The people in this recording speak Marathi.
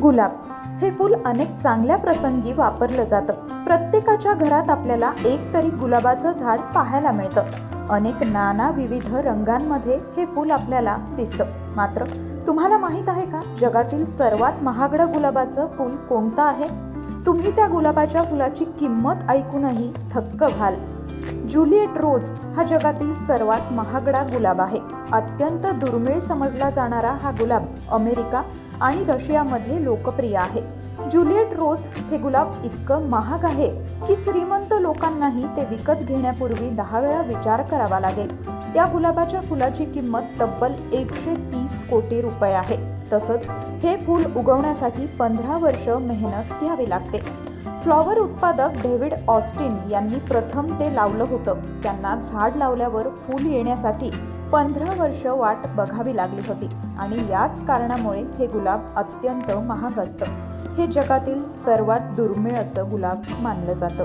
गुलाब हे फूल अनेक चांगल्या प्रसंगी वापरलं जातं। प्रत्येकाच्या घरात आपल्याला एक तरी गुलाबाचं झाड पाहायला मिळतं। अनेक नाना विविध रंगांमध्ये हे फूल आपल्याला दिसतं। मात्र तुम्हाला माहित आहे का, जगातील सर्वात महागडं गुलाबाचं फूल कोणतं आहे? तुम्ही त्या गुलाबाच्या फुलाची किंमत ऐकूनही थक्क व्हाल। ज्युलिएट रोज हा जगातील सर्वात महागडा गुलाब आहे। अत्यंत दुर्मिळ समजला जाणारा हा गुलाब अमेरिका आणि रशियामध्ये लोकप्रिय आहे। ज्युलिएट रोज हे गुलाब इतकं महाग आहे की श्रीमंत लोकांनाही ते विकत घेण्यापूर्वी 10 वेळा विचार करावा लागेल। या गुलाबाच्या फुलाची किंमत तब्बल 130 कोटी रुपये आहे। तसंच हे फूल उगवण्यासाठी 15 वर्ष मेहनत घ्यावी लागते। फ्लॉवर उत्पादक डेव्हिड ऑस्टिन यांनी प्रथम ते लावलं होतं। त्यांना झाड लावल्यावर फूल येण्यासाठी 15 वर्ष वाट बघावी लागली होती आणि याच कारणामुळे हे गुलाब अत्यंत महाग असतं। हे जगातील सर्वात दुर्मिळ असं गुलाब मानलं जातं।